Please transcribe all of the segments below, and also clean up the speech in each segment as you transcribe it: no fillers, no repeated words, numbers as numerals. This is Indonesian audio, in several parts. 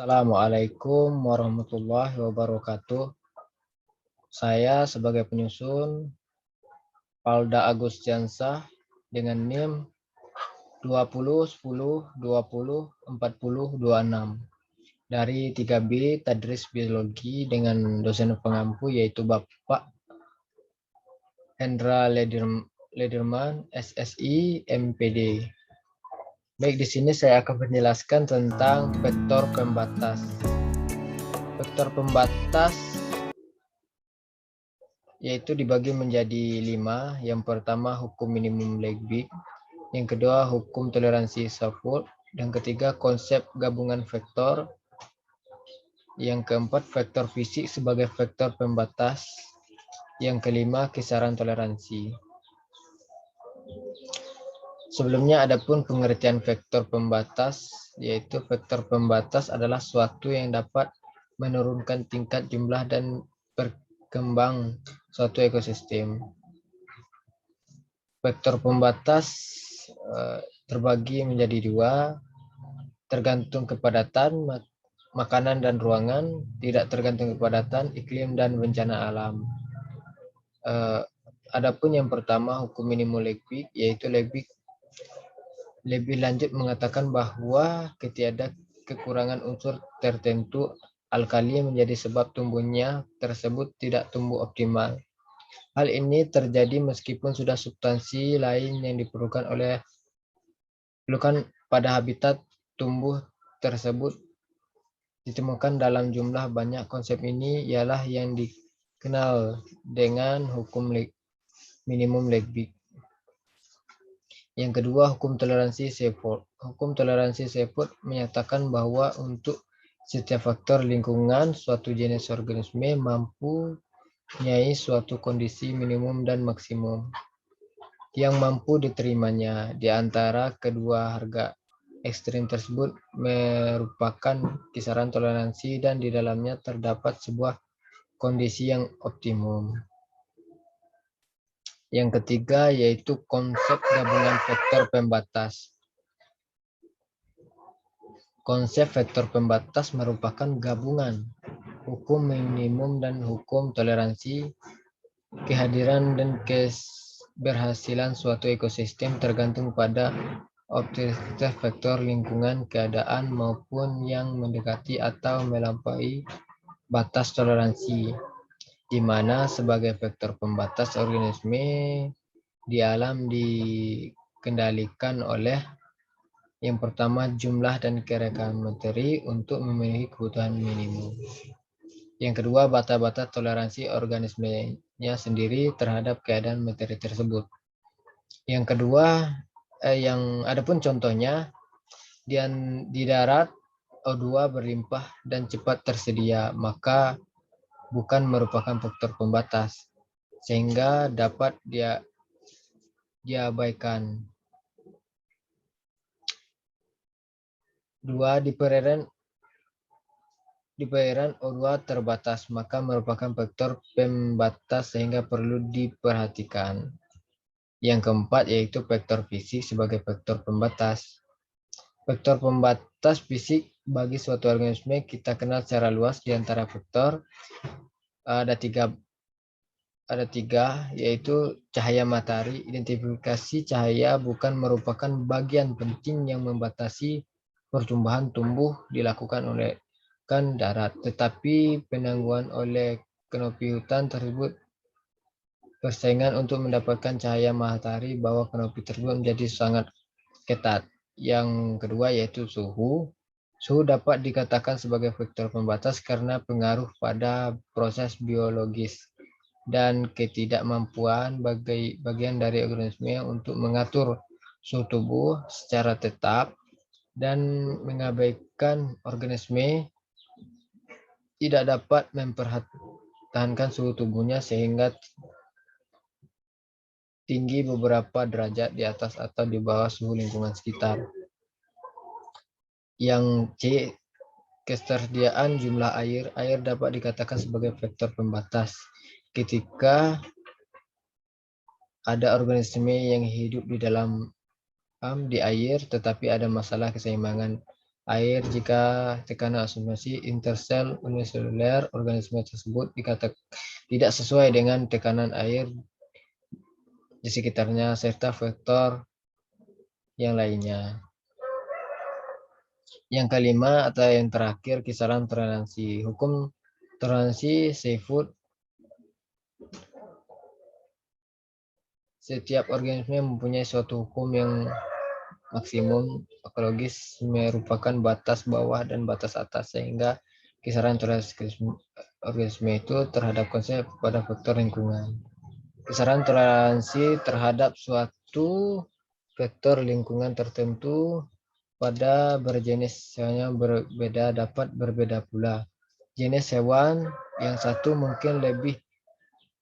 Assalamualaikum warahmatullahi wabarakatuh. Saya sebagai penyusun Palda Agustiansah dengan NIM 201020404026 dari 3B Tadris Biologi dengan dosen pengampu yaitu Bapak Hendra Lederman, SSI, MPD. Baik, di sini saya akan menjelaskan tentang vektor pembatas. Vektor pembatas yaitu dibagi menjadi 5. Yang pertama hukum minimum Lebesgue, yang kedua hukum toleransi Saffold, yang ketiga konsep gabungan vektor, yang keempat vektor fisik sebagai vektor pembatas, yang kelima kisaran toleransi. Sebelumnya adapun pengertian vektor pembatas, yaitu vektor pembatas adalah suatu yang dapat menurunkan tingkat jumlah dan berkembang suatu ekosistem. Vektor pembatas terbagi menjadi 2, tergantung kepadatan makanan dan ruangan, tidak tergantung kepadatan iklim dan bencana alam. Adapun yang pertama hukum minimum Lebesgue, yaitu Lebesgue lebih lanjut mengatakan bahwa ketika ada kekurangan unsur tertentu, alkali menjadi sebab tumbuhnya tersebut tidak tumbuh optimal. Hal ini terjadi meskipun sudah substansi lain yang diperlukan pada habitat tumbuh tersebut ditemukan dalam jumlah banyak. Konsep ini ialah yang dikenal dengan hukum minimum Lebesgue. Yang kedua, hukum toleransi Saffold. Hukum toleransi Saffold menyatakan bahwa untuk setiap faktor lingkungan, suatu jenis organisme mampu mempunyai suatu kondisi minimum dan maksimum yang mampu diterimanya. Di antara kedua harga ekstrim tersebut merupakan kisaran toleransi dan di dalamnya terdapat sebuah kondisi yang optimum. Yang ketiga yaitu konsep gabungan vektor pembatas. Konsep vektor pembatas merupakan gabungan hukum minimum dan hukum toleransi. Kehadiran dan keberhasilan suatu ekosistem tergantung pada objektivitas vektor lingkungan, keadaan maupun yang mendekati atau melampaui batas toleransi, di mana sebagai vektor pembatas organisme di alam dikendalikan oleh yang pertama jumlah dan keanekaragaman materi untuk memenuhi kebutuhan minimum. Yang kedua, batas-batas toleransi organismenya sendiri terhadap keadaan materi tersebut. Yang kedua, adapun contohnya di darat O2 berlimpah dan cepat tersedia, maka bukan merupakan faktor pembatas sehingga dapat diabaikan. 2. Di perairan O2 terbatas, maka merupakan faktor pembatas sehingga perlu diperhatikan. Yang keempat yaitu vektor fisik sebagai vektor pembatas. Vektor pembatas fisik bagi suatu organisme kita kenal secara luas. Di antara vektor ada tiga yaitu cahaya matahari. Identifikasi cahaya bukan merupakan bagian penting yang membatasi pertumbuhan tumbuh dilakukan oleh darat, tetapi penangguhan oleh kanopi hutan tersebut persaingan untuk mendapatkan cahaya matahari bawah kanopi tersebut menjadi sangat ketat. Yang kedua yaitu suhu. Suhu dapat dikatakan sebagai faktor pembatas karena pengaruh pada proses biologis dan ketidakmampuan bagian dari organisme untuk mengatur suhu tubuh secara tetap dan mengabaikan organisme tidak dapat mempertahankan suhu tubuhnya sehingga tinggi beberapa derajat di atas atau di bawah suhu lingkungan sekitar. Yang C, ketersediaan jumlah air. Air dapat dikatakan sebagai faktor pembatas ketika ada organisme yang hidup di air tetapi ada masalah keseimbangan air jika tekanan asumsi intersel uniseluler organisme tersebut dikatakan tidak sesuai dengan tekanan air di sekitarnya serta faktor yang lainnya. Yang kelima atau yang terakhir, kisaran toleransi. Hukum toleransi seafood. Setiap organisme mempunyai suatu hukum yang maksimum ekologis merupakan batas bawah dan batas atas, sehingga kisaran toleransi organisme itu terhadap konsep pada faktor lingkungan. Kisaran toleransi terhadap suatu faktor lingkungan tertentu pada berjenis hewanya berbeda dapat berbeda pula. Jenis hewan yang satu mungkin lebih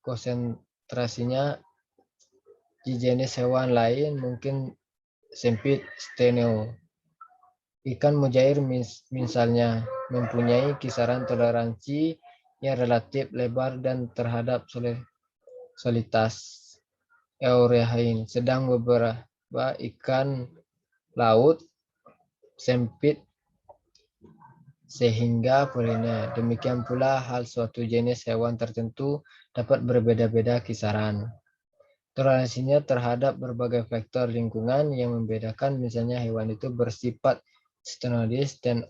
konsentrasinya di jenis hewan lain mungkin sempit stenio. Ikan mujair misalnya mempunyai kisaran toleransi yang relatif lebar dan terhadap soliditas eurehain, sedang beberapa ikan laut sempit sehingga polinya. Demikian pula hal suatu jenis hewan tertentu dapat berbeda-beda kisaran toleransinya terhadap berbagai faktor lingkungan yang membedakan, misalnya hewan itu bersifat stenodis dan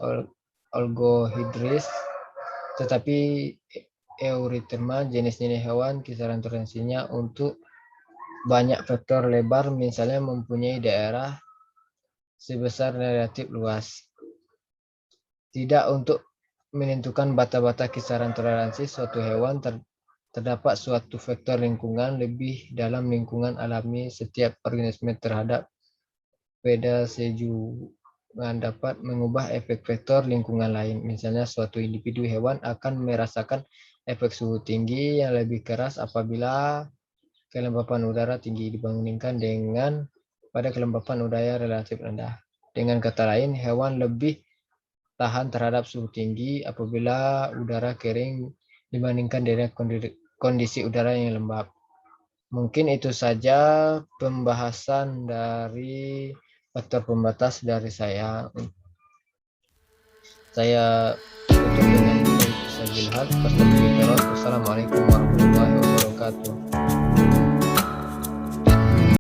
oligohidris, tetapi eurythma jenis-jenis hewan kisaran toleransinya untuk banyak faktor lebar, misalnya mempunyai daerah sebesar relatif luas. Tidak untuk menentukan bata-bata kisaran toleransi suatu hewan terdapat suatu faktor lingkungan lebih dalam lingkungan alami setiap organisme terhadap beda sejumlah dapat mengubah efek faktor lingkungan lain. Misalnya suatu individu hewan akan merasakan efek suhu tinggi yang lebih keras apabila kelembapan udara tinggi dibandingkan dengan pada kelembapan udara relatif rendah. Dengan kata lain, hewan lebih tahan terhadap suhu tinggi apabila udara kering dibandingkan dengan kondisi udara yang lembab. Mungkin itu saja pembahasan dari faktor pembatas dari saya. Saya tutup dengan Wassalamualaikum warahmatullahi wabarakatuh.